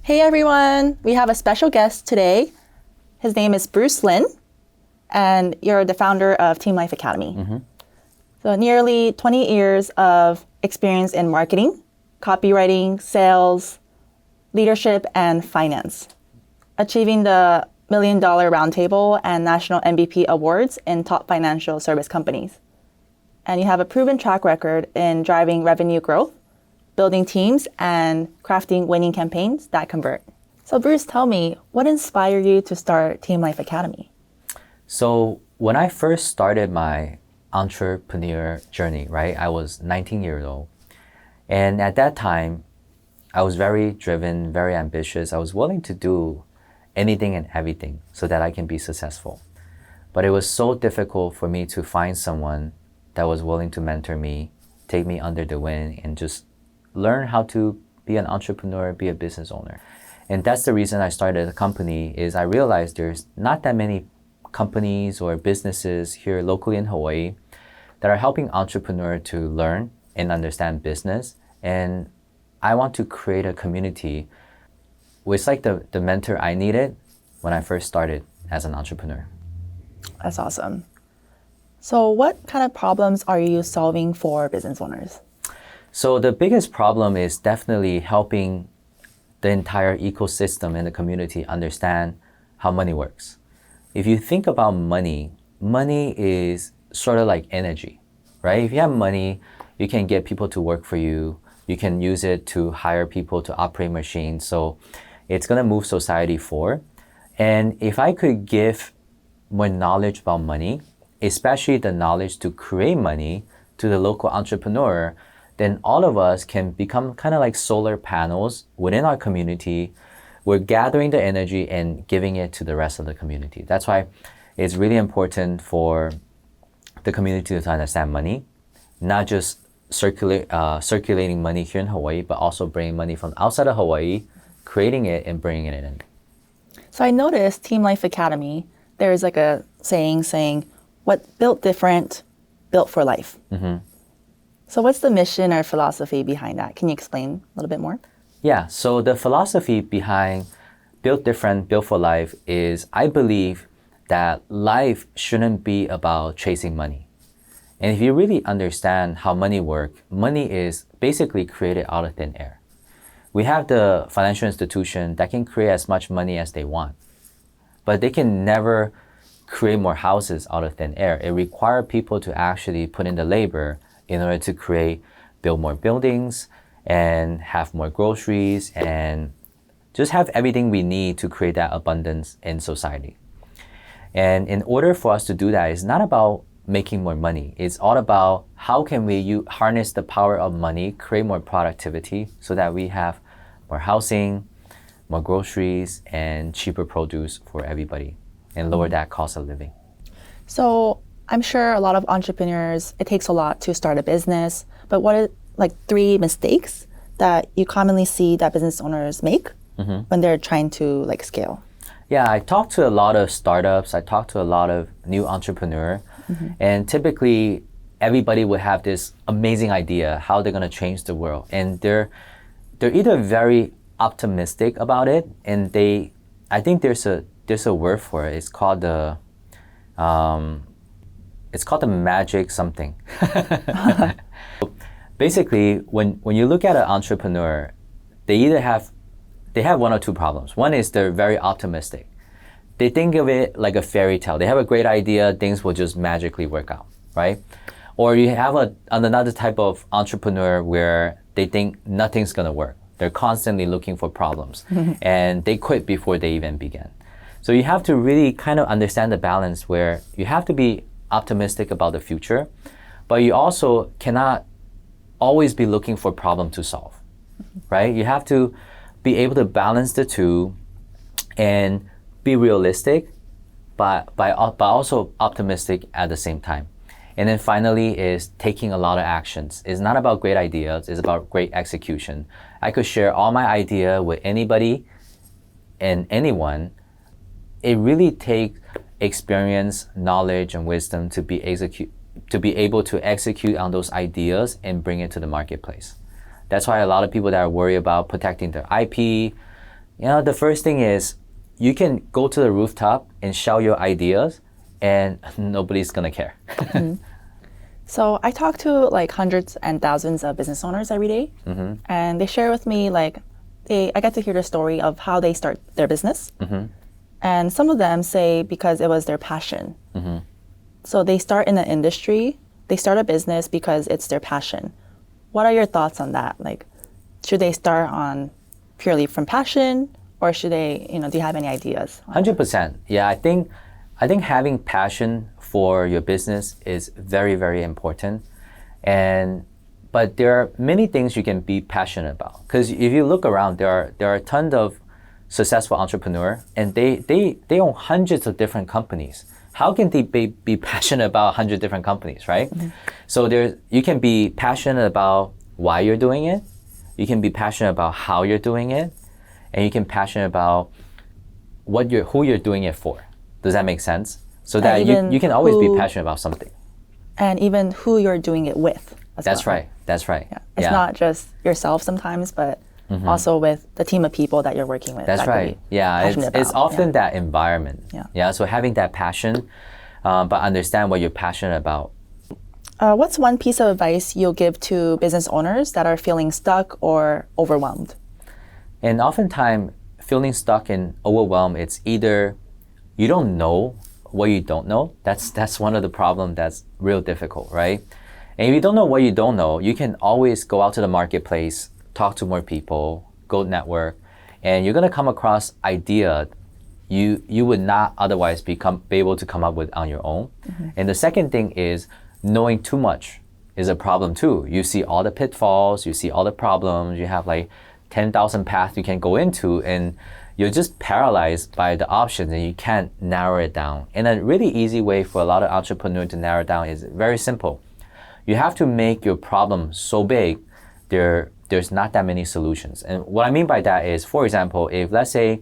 Hey everyone, we have a special guest today. His name is Bruce Lin, and you're the founder of Team Life Academy. So nearly 20 years of experience in marketing, copywriting, sales, leadership, and finance, achieving the $1 Million Roundtable and National MVP awards in top financial service companies. And you have a proven track record in driving revenue growth, building teams, and crafting winning campaigns that convert. So Bruce, tell me, what inspired you to start Team Life Academy? So when I first started my entrepreneur journey, right, I was 19 years old. And at that time, I was very driven, very ambitious. I was willing to do anything and everything so that I can be successful. But it was so difficult for me to find someone that was willing to mentor me, take me under the wing, and just learn how to be an entrepreneur, be a business owner. And that's the reason I started a company, is I realized there's not that many companies or businesses here locally in Hawaii that are helping entrepreneurs to learn and understand business. And I want to create a community with like the mentor I needed when I first started as an entrepreneur. That's awesome. So what kind of problems are you solving for business owners? So the biggest problem is definitely helping the entire ecosystem and the community understand how money works. If you think about money, money is sort of like energy, right? If you have money, you can get people to work for you. You can use it to hire people to operate machines. So it's going to move society forward. And if I could give more knowledge about money, especially the knowledge to create money to the local entrepreneur, then all of us can become kind of like solar panels within our community. We're gathering the energy and giving it to the rest of the community. That's why it's really important for the community to understand money, not just circulating money here in Hawaii, but also bringing money from outside of Hawaii, creating it and bringing it in. So I noticed Team Life Academy, there's like a saying, what built different, built for life. So what's the mission or philosophy behind that? Can you explain a little bit more? Yeah, so the philosophy behind Built Different, Built for Life is I believe that life shouldn't be about chasing money. And if you really understand how money works, money is basically created out of thin air. We have the financial institution that can create as much money as they want, but they can never create more houses out of thin air. It requires people to actually put in the labor in order to build more buildings and have more groceries and just have everything we need to create that abundance in society. And in order for us to do that, it's not about making more money. It's all about how can we harness the power of money, create more productivity so that we have more housing, more groceries, and cheaper produce for everybody and lower that cost of living. So I'm sure a lot of entrepreneurs, it takes a lot to start a business, but what are like 3 mistakes that you commonly see that business owners make when they're trying to like scale? Yeah, I talk to a lot of startups. I talk to a lot of new entrepreneurs, and typically everybody would have this amazing idea how they're going to change the world, and they're either very optimistic about it, and I think there's a word for it. It's called the magic something. Basically, when you look at an entrepreneur, they have 1 or 2 problems. One is they're very optimistic. They think of it like a fairy tale. They have a great idea, things will just magically work out, right? Or you have another type of entrepreneur where they think nothing's gonna work. They're constantly looking for problems and they quit before they even begin. So you have to really kind of understand the balance where you have to be optimistic about the future, but you also cannot always be looking for problem to solve, right? You have to be able to balance the two and be realistic, but also optimistic at the same time. And then finally is taking a lot of actions. It's not about great ideas, it's about great execution. I could share all my idea with anybody and anyone. It really takes experience, knowledge, and wisdom to be able to execute on those ideas and bring it to the marketplace. That's why a lot of people that are worried about protecting their IP, The first thing is you can go to the rooftop and shout your ideas and nobody's gonna care. So I talk to like hundreds and thousands of business owners every day, and they share with me like I get to hear the story of how they start their business. And some of them say because it was their passion. So they start in the industry, they start a business because it's their passion. What are your thoughts on that? Like, should they start on purely from passion, or should they, do you have any ideas? 100%. Yeah, I think having passion for your business is very, very important. But there are many things you can be passionate about. Because if you look around, there are a ton of successful entrepreneurs, and they own hundreds of different companies. How can they be passionate about 100 different companies, right? So you can be passionate about why you're doing it. You can be passionate about how you're doing it, and you can be passionate about who you're doing it for. Does that make sense? So that you can always be passionate about something. And even who you're doing it with as That's well. right. That's right. Yeah. It's not just yourself sometimes, but also with the team of people that you're working with. That's right. Yeah, it's often that environment. Yeah. So having that passion, but understand what you're passionate about. What's one piece of advice you'll give to business owners that are feeling stuck or overwhelmed? And oftentimes, feeling stuck and overwhelmed, it's either you don't know what you don't know. That's one of the problems that's real difficult, right? And if you don't know what you don't know, you can always go out to the marketplace, talk to more people, go network, and you're gonna come across idea you would not otherwise be able to come up with on your own. And the second thing is knowing too much is a problem too. You see all the pitfalls, you see all the problems, you have like 10,000 paths you can go into, and you're just paralyzed by the options and you can't narrow it down. And a really easy way for a lot of entrepreneurs to narrow it down is very simple. You have to make your problem so big, there's not that many solutions. And what I mean by that is, for example, if let's say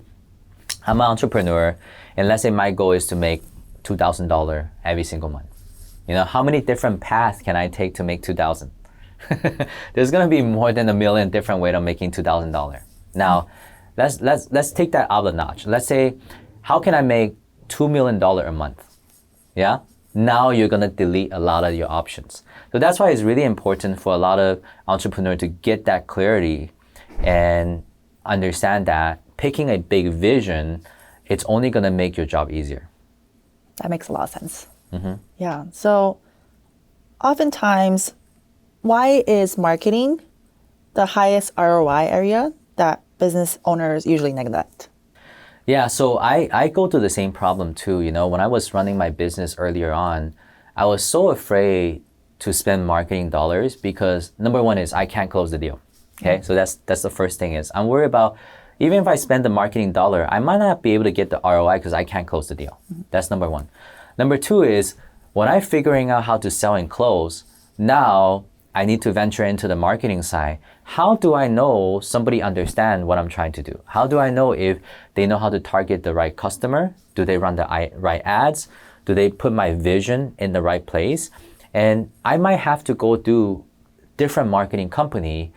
I'm an entrepreneur and let's say my goal is to make $2,000 every single month. How many different paths can I take to make $2,000? There's gonna be more than a million different ways of making $2,000. Now, let's take that up a notch. Let's say, how can I make $2 million a month? Yeah? Now you're gonna delete a lot of your options. So that's why it's really important for a lot of entrepreneurs to get that clarity and understand that picking a big vision, it's only gonna make your job easier. That makes a lot of sense. Yeah. So oftentimes, why is marketing the highest ROI area that business owners usually neglect? Yeah, so I go through the same problem too. When I was running my business earlier on, I was so afraid to spend marketing dollars because number one is I can't close the deal. Okay, so that's the first thing is I'm worried about even if I spend the marketing dollar, I might not be able to get the ROI because I can't close the deal. That's number one. Number two is when I'm figuring out how to sell and close, now I need to venture into the marketing side. How do I know somebody understand what I'm trying to do? How do I know if they know how to target the right customer? Do they run the right ads? Do they put my vision in the right place? And I might have to go do different marketing company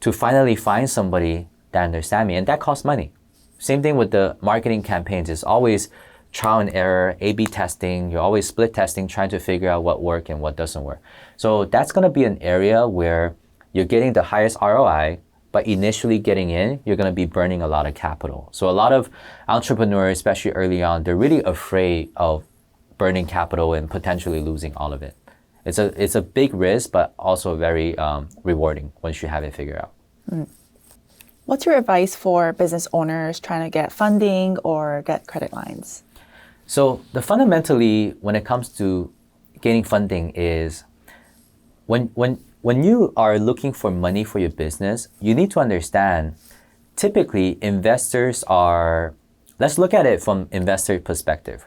to finally find somebody that understand me, and that costs money. Same thing with the marketing campaigns. It's always trial and error, A/B testing. You're always split testing, trying to figure out what works and what doesn't work. So that's going to be an area where you're getting the highest ROI, but initially getting in, you're going to be burning a lot of capital. So a lot of entrepreneurs, especially early on, they're really afraid of burning capital and potentially losing all of it. It's a big risk, but also very rewarding once you have it figured out. What's your advice for business owners trying to get funding or get credit lines? So fundamentally, when it comes to getting funding is when you are looking for money for your business, you need to understand typically investors are, let's look at it from investor perspective.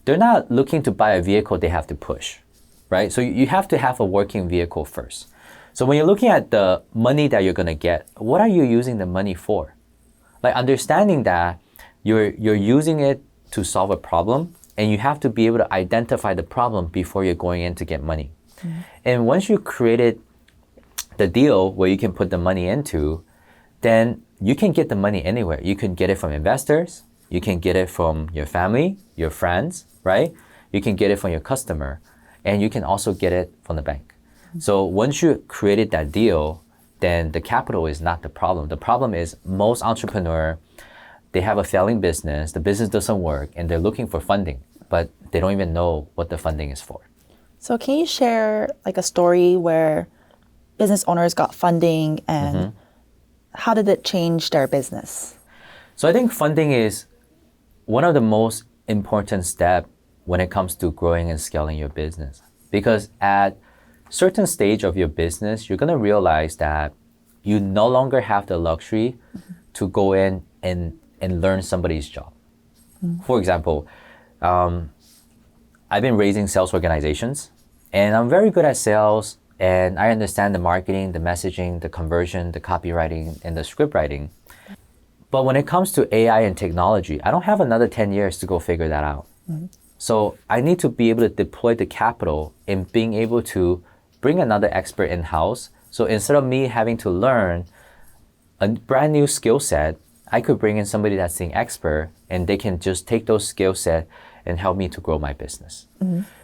They're not looking to buy a vehicle they have to push, right? So you have to have a working vehicle first. So when you're looking at the money that you're gonna get, what are you using the money for? Like understanding that you're using it to solve a problem, and you have to be able to identify the problem before you're going in to get money. And once you created the deal where you can put the money into, then you can get the money anywhere. You can get it from investors. You can get it from your family, your friends, right? You can get it from your customer, and you can also get it from the bank. So once you created that deal, then the capital is not the problem. The problem is most entrepreneurs, they have a failing business, the business doesn't work, and they're looking for funding, but they don't even know what the funding is for. So can you share like a story where business owners got funding and how did it change their business? So I think funding is one of the most important steps when it comes to growing and scaling your business. Because at certain stage of your business, you're going to realize that you no longer have the luxury to go in and learn somebody's job. For example, I've been raising sales organizations, and I'm very good at sales, and I understand the marketing, the messaging, the conversion, the copywriting, and the script writing. But when it comes to AI and technology, I don't have another 10 years to go figure that out. So I need to be able to deploy the capital in being able to bring another expert in-house. So instead of me having to learn a brand new skill set, I could bring in somebody that's an expert, and they can just take those skill set and help me to grow my business.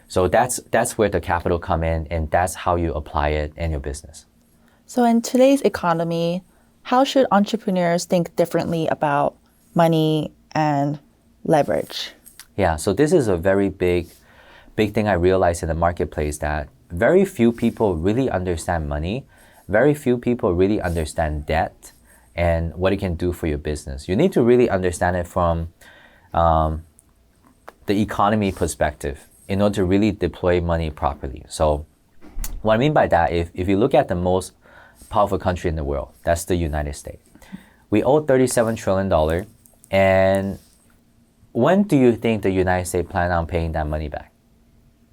So that's where the capital come in, and that's how you apply it in your business. So in today's economy, how should entrepreneurs think differently about money and leverage? Yeah, so this is a very big thing I realized in the marketplace, that very few people really understand money. Very few people really understand debt and what it can do for your business. You need to really understand it from the economy perspective in order to really deploy money properly. So what I mean by that, if you look at the most powerful country in the world, that's the United States. We owe $37 trillion, and when do you think the United States plan on paying that money back?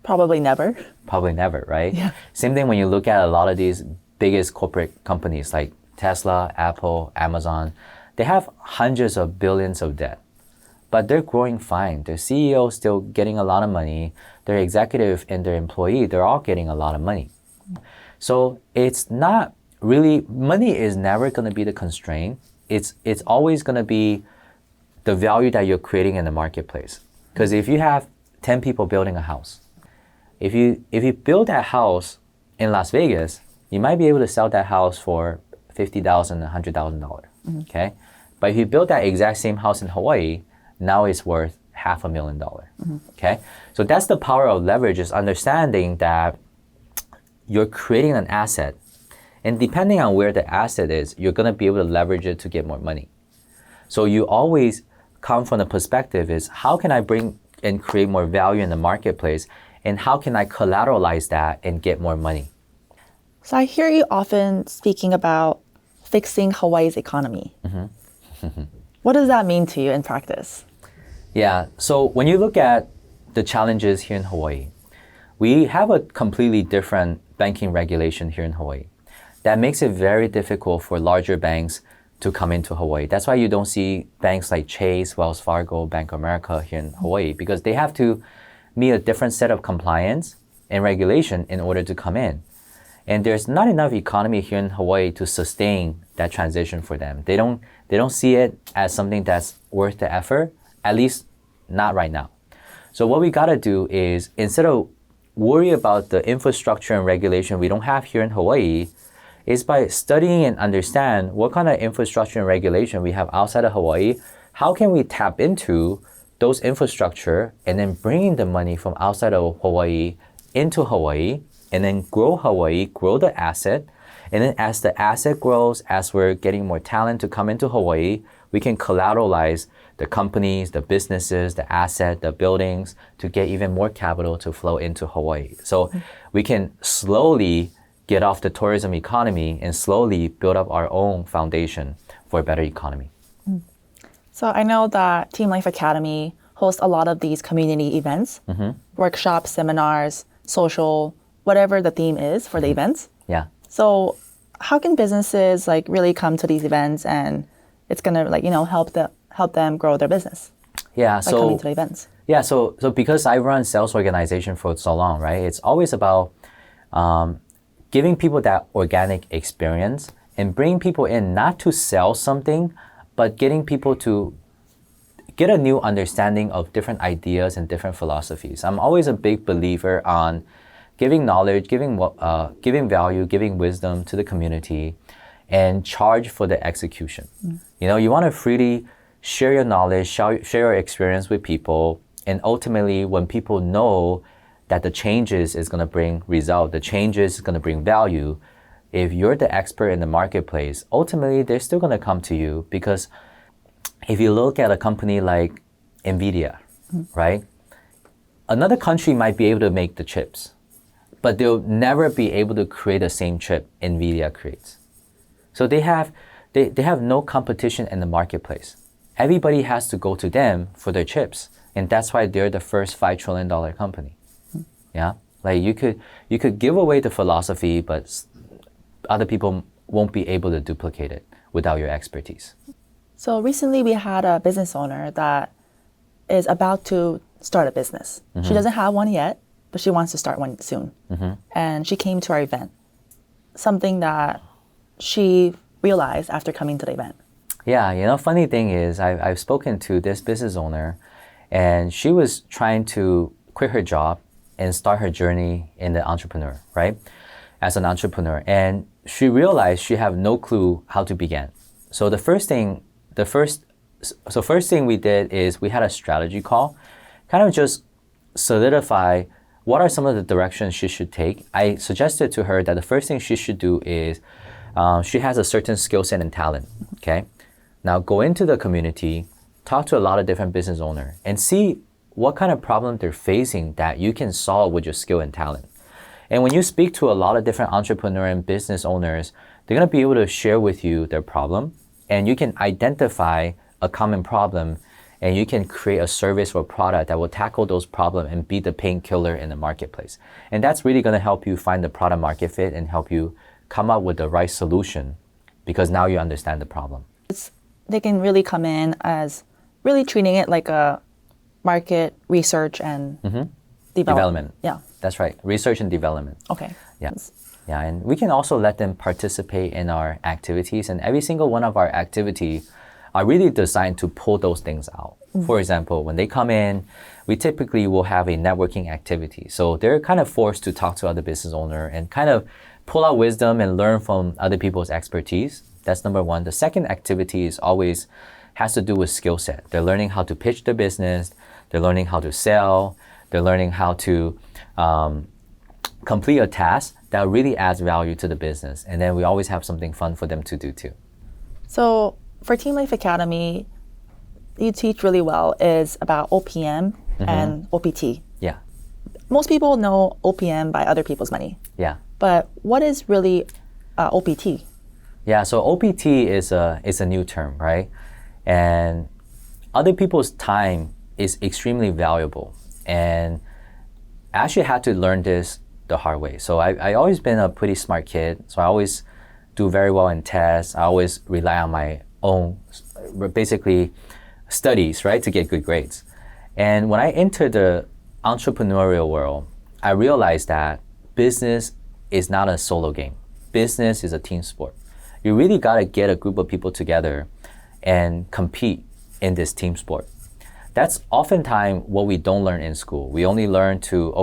Probably never. Probably never, right? Yeah. Same thing when you look at a lot of these biggest corporate companies like Tesla, Apple, Amazon. They have hundreds of billions of debt, but they're growing fine. Their CEO is still getting a lot of money. Their executive and their employee, they're all getting a lot of money. So it's not really, money is never going to be the constraint. It's always going to be the value that you're creating in the marketplace. Because if you have 10 people building a house, if you build that house in Las Vegas, you might be able to sell that house for $50,000, $100,000. Okay, but if you build that exact same house in Hawaii, now it's worth $500,000. Okay, so that's the power of leverage, is understanding that you're creating an asset, and depending on where the asset is, you're going to be able to leverage it to get more money. So you always come from the perspective is, how can I bring and create more value in the marketplace, and how can I collateralize that and get more money? So I hear you often speaking about fixing Hawaii's economy. What does that mean to you in practice? Yeah, so when you look at the challenges here in Hawaii, we have a completely different banking regulation here in Hawaii that makes it very difficult for larger banks to come into Hawaii. That's why you don't see banks like Chase, Wells Fargo, Bank of America here in Hawaii, because they have to meet a different set of compliance and regulation in order to come in. And there's not enough economy here in Hawaii to sustain that transition for them. They don't see it as something that's worth the effort, at least not right now. So what we gotta do is, instead of worry about the infrastructure and regulation we don't have here in Hawaii, is by studying and understand what kind of infrastructure and regulation we have outside of Hawaii, how can we tap into those infrastructure and then bringing the money from outside of Hawaii into Hawaii, and then grow Hawaii, grow the asset. And then as the asset grows, as we're getting more talent to come into Hawaii, we can collateralize the companies, the businesses, the asset, the buildings, to get even more capital to flow into Hawaii. So we can slowly get off the tourism economy and slowly build up our own foundation for a better economy. So I know that Team Life Academy hosts a lot of these community events, workshops, seminars, social, whatever the theme is for the events. Yeah. So how can businesses like really come to these events, and it's gonna help them grow their business? Yeah. By coming to the events. Yeah. So because I run sales organization for so long, right? It's always about giving people that organic experience and bring people in not to sell something, but getting people to get a new understanding of different ideas and different philosophies. I'm always a big believer on giving knowledge, giving value, giving wisdom to the community, and charge for the execution. You want to freely share your knowledge, share your experience with people, and ultimately when people know that the changes is going to bring result, the changes is going to bring value, if you're the expert in the marketplace, ultimately they're still going to come to you. Because if you look at a company like NVIDIA, right? Another country might be able to make the chips, but they'll never be able to create the same chip NVIDIA creates. So they have no competition in the marketplace. Everybody has to go to them for their chips. And that's why they're the first $5 trillion company. Yeah? Like you could give away the philosophy, but other people won't be able to duplicate it without your expertise. So recently we had a business owner that is about to start a business. She doesn't have one yet, but she wants to start one soon. And she came to our event. Something that she realized after coming to the event. Yeah, funny thing is I've spoken to this business owner, and she was trying to quit her job and start her journey in the entrepreneur, right? As an entrepreneur. And she realized she have no clue how to begin. So first thing we did is we had a strategy call, kind of just solidify what are some of the directions she should take. I suggested to her that the first thing she should do is she has a certain skill set and talent, okay? Now go into the community, talk to a lot of different business owners, and see what kind of problem they're facing that you can solve with your skill and talent. And when you speak to a lot of different entrepreneur and business owners, they're going to be able to share with you their problem, and you can identify a common problem, and you can create a service or product that will tackle those problems and be the painkiller in the marketplace. And that's really going to help you find the product market fit and help you come up with the right solution, because now you understand the problem. They can really come in as really treating it like a market research and development. Yeah. That's right. Research and development. Okay. Yeah. Yeah. And we can also let them participate in our activities. And every single one of our activities are really designed to pull those things out. For example, when they come in, we typically will have a networking activity. So they're kind of forced to talk to other business owner and kind of pull out wisdom and learn from other people's expertise. That's number one. The second activity is always has to do with skill set. They're learning how to pitch their business. They're learning how to sell. They're learning how to complete a task that really adds value to the business. And then we always have something fun for them to do too. So for Team Life Academy, you teach really well is about OPM and OPT. Yeah. Most people know OPM by other people's money. Yeah. But what is really OPT? Yeah, so OPT is a new term, right? And other people's time is extremely valuable. And I actually had to learn this the hard way. So I always been a pretty smart kid. So I always do very well in tests. I always rely on my own, basically, studies, right, to get good grades. And when I entered the entrepreneurial world, I realized that business is not a solo game. Business is a team sport. You really got to get a group of people together and compete in this team sport. That's oftentimes what we don't learn in school. We only learn to,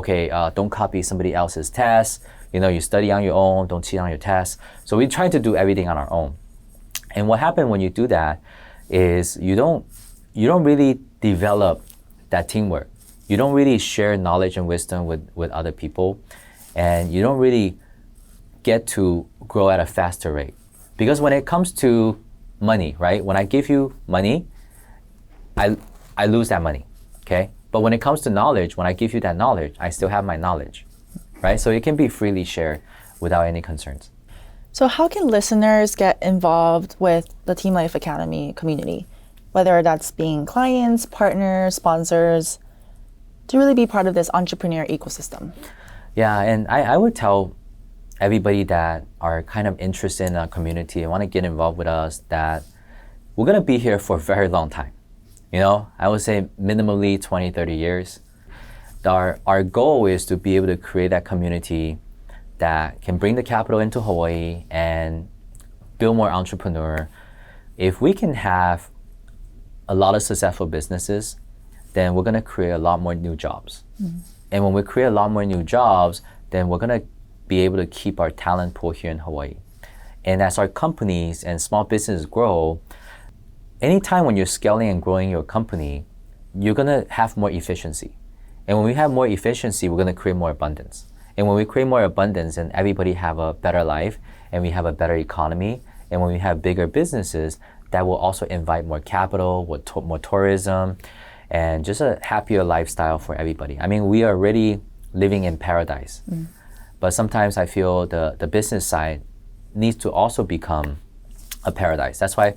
don't copy somebody else's tests. You study on your own, don't cheat on your tests. So we try to do everything on our own. And what happens when you do that is you don't really develop that teamwork. You don't really share knowledge and wisdom with other people. And you don't really get to grow at a faster rate. Because when it comes to money, right? When I give you money, I lose that money, okay? But when it comes to knowledge, when I give you that knowledge, I still have my knowledge, right? So it can be freely shared without any concerns. So how can listeners get involved with the Team Life Academy community? Whether that's being clients, partners, sponsors, to really be part of this entrepreneur ecosystem. Yeah, and I would tell everybody that are kind of interested in our community and want to get involved with us that we're going to be here for a very long time. I would say minimally 20, 30 years. Our goal is to be able to create that community that can bring the capital into Hawaii and build more entrepreneur, if we can have a lot of successful businesses, then we're going to create a lot more new jobs. And when we create a lot more new jobs, then we're going to be able to keep our talent pool here in Hawaii. And as our companies and small businesses grow, anytime when you're scaling and growing your company, you're going to have more efficiency. And when we have more efficiency, we're going to create more abundance. And when we create more abundance, then everybody have a better life, and we have a better economy. And when we have bigger businesses, that will also invite more capital, more tourism, and just a happier lifestyle for everybody. I mean, we are already living in paradise. But sometimes I feel the business side needs to also become a paradise. That's why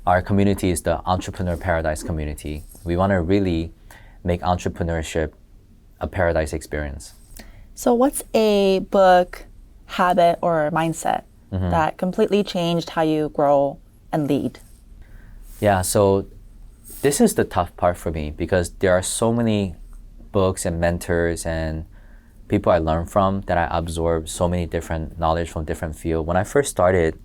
our community is the Entrepreneur Paradise community. We want to really make entrepreneurship a paradise experience. So what's a book, habit, or mindset that completely changed how you grow and lead? Yeah, so this is the tough part for me because there are so many books and mentors and people I learn from that I absorb so many different knowledge from different fields. When I first started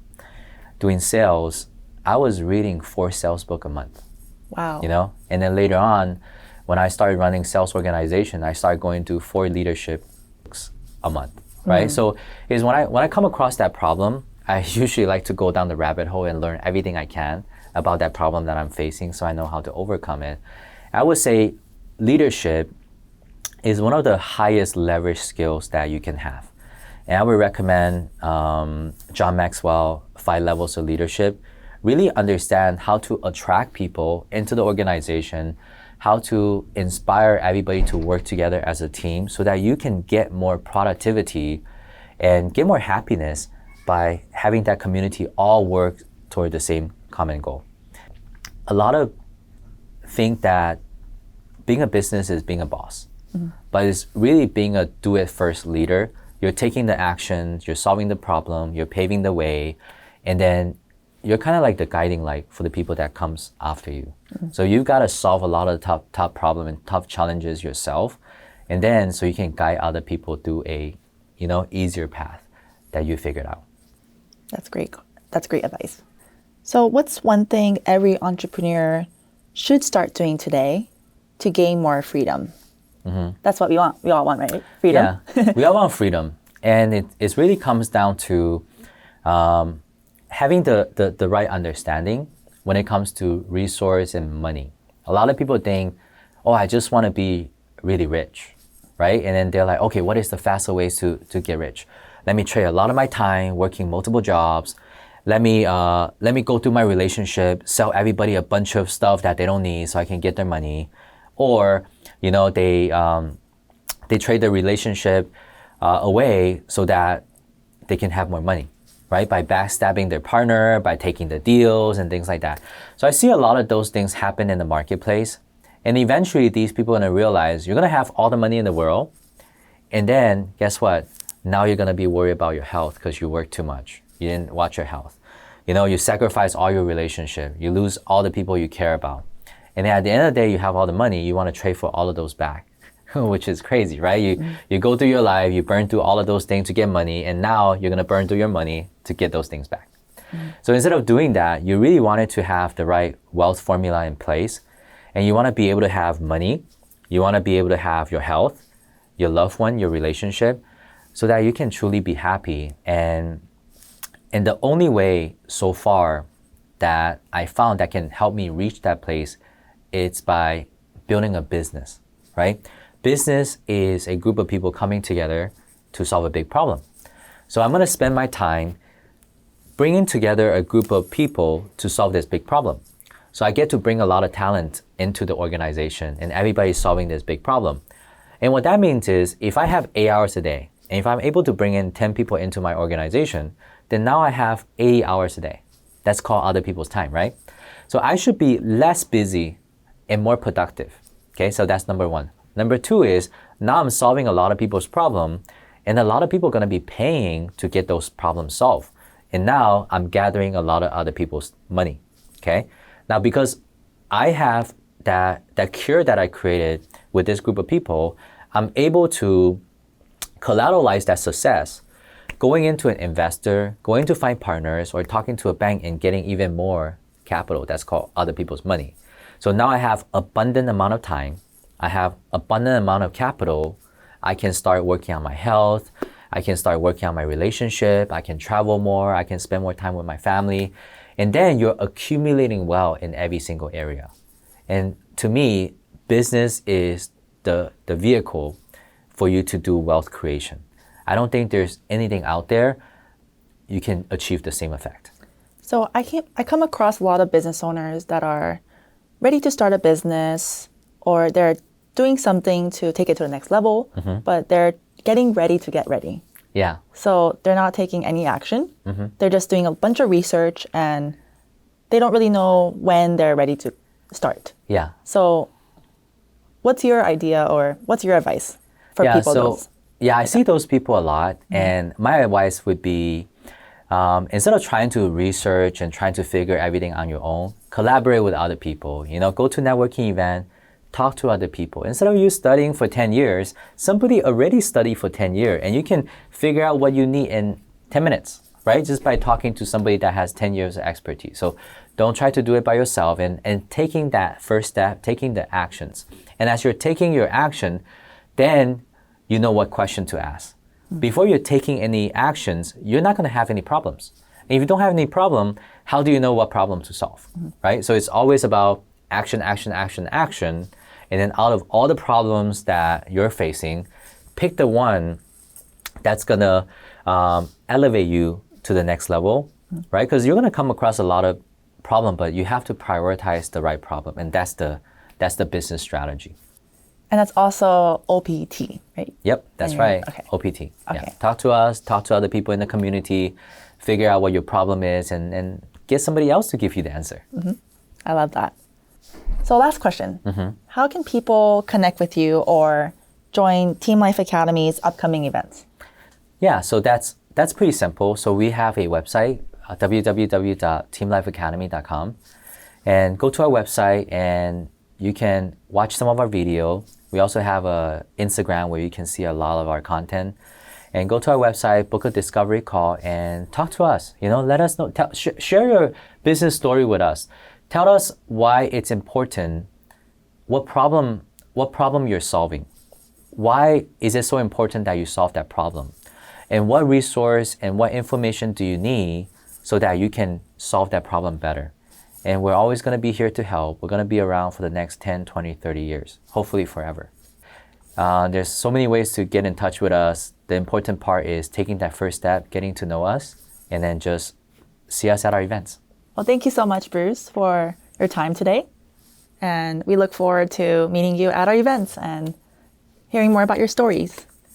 doing sales, I was reading 4 sales books a month. Wow. You know? And then later on, when I started running sales organization, I started going to 4 leadership books a month, right? So is when I come across that problem, I usually like to go down the rabbit hole and learn everything I can about that problem that I'm facing so I know how to overcome it. I would say leadership is one of the highest leverage skills that you can have. And I would recommend John Maxwell, 5 Levels of Leadership. Really understand how to attract people into the organization, how to inspire everybody to work together as a team so that you can get more productivity and get more happiness by having that community all work toward the same common goal. A lot of think that being a business is being a boss, but it's really being a do-it-first leader. You're taking the actions, you're solving the problem, you're paving the way, and then you're kind of like the guiding light for the people that comes after you. So you've got to solve a lot of tough problem and tough challenges yourself, and then so you can guide other people through a, easier path that you figured out. That's great. That's great advice. So what's one thing every entrepreneur should start doing today to gain more freedom? That's what we want. We all want, right? Freedom. Yeah, we all want freedom. And it really comes down to having the right understanding when it comes to resource and money. A lot of people think, oh, I just want to be really rich, right? And then they're like, okay, what is the faster ways to get rich? Let me trade a lot of my time working multiple jobs. Let me go through my relationship, sell everybody a bunch of stuff that they don't need so I can get their money. Or, they trade the relationship away so that they can have more money, right? By backstabbing their partner, by taking the deals and things like that. So I see a lot of those things happen in the marketplace. And eventually these people are going to realize you're going to have all the money in the world. And then guess what? Now you're going to be worried about your health because you work too much. You didn't watch your health. You sacrifice all your relationship. You lose all the people you care about. And then at the end of the day, you have all the money. You want to trade for all of those back, which is crazy, right? You go through your life, you burn through all of those things to get money. And now you're going to burn through your money to get those things back. So instead of doing that, you really wanted to have the right wealth formula in place. And you want to be able to have money. You want to be able to have your health, your loved one, your relationship, so that you can truly be happy. And the only way so far that I found that can help me reach that place, it's by building a business, right? Business is a group of people coming together to solve a big problem. So I'm going to spend my time bringing together a group of people to solve this big problem. So I get to bring a lot of talent into the organization and everybody's solving this big problem. And what that means is if I have 8 hours a day, and if I'm able to bring in 10 people into my organization, then now I have 80 hours a day. That's called other people's time, right? So I should be less busy and more productive. Okay, so that's number 1. Number 2 is now I'm solving a lot of people's problem, and a lot of people are going to be paying to get those problems solved. And now I'm gathering a lot of other people's money. Okay, now because I have that cure that I created with this group of people, I'm able to collateralize that success going into an investor, going to find partners, or talking to a bank and getting even more capital. That's called other people's money. So now I have abundant amount of time. I have abundant amount of capital. I can start working on my health. I can start working on my relationship. I can travel more. I can spend more time with my family. And then you're accumulating wealth in every single area. And to me, business is the vehicle for you to do wealth creation. I don't think there's anything out there you can achieve the same effect. So I come across a lot of business owners that are ready to start a business, or they're doing something to take it to the next level, but they're getting ready to get ready. Yeah. So they're not taking any action. They're just doing a bunch of research and they don't really know when they're ready to start. Yeah. So what's your idea or what's your advice for people? I see those people a lot. And my advice would be, instead of trying to research and trying to figure everything on your own, collaborate with other people. Go to networking event, talk to other people. Instead of you studying for 10 years, somebody already studied for 10 years and you can figure out what you need in 10 minutes, right? Just by talking to somebody that has 10 years of expertise. So don't try to do it by yourself, and taking that first step, taking the actions. And as you're taking your action, then you know what question to ask. Before you're taking any actions, you're not going to have any problems. And if you don't have any problem, how do you know what problem to solve, right? So it's always about action, action, action, action. And then out of all the problems that you're facing, pick the one that's going to elevate you to the next level, right? Because you're going to come across a lot of problem, but you have to prioritize the right problem. And that's the business strategy. And that's also OPT, right? Yep, that's right. Okay. OPT. Okay. Yeah. Talk to us, talk to other people in the community, figure out what your problem is, and get somebody else to give you the answer. I love that. So last question. How can people connect with you or join Team Life Academy's upcoming events? Yeah, so that's pretty simple. So we have a website, www.teamlifeacademy.com. And go to our website and you can watch some of our video. We also have a Instagram where you can see a lot of our content. And go to our website, book a discovery call, and talk to us. Let us know. Share your business story with us. Tell us why it's important. What problem you're solving? Why is it so important that you solve that problem? And what resource and what information do you need so that you can solve that problem better? And we're always going to be here to help. We're going to be around for the next 10, 20, 30 years, hopefully forever. There's so many ways to get in touch with us. The important part is taking that first step, getting to know us, and then just see us at our events. Well, thank you so much, Bruce, for your time today. And we look forward to meeting you at our events and hearing more about your stories.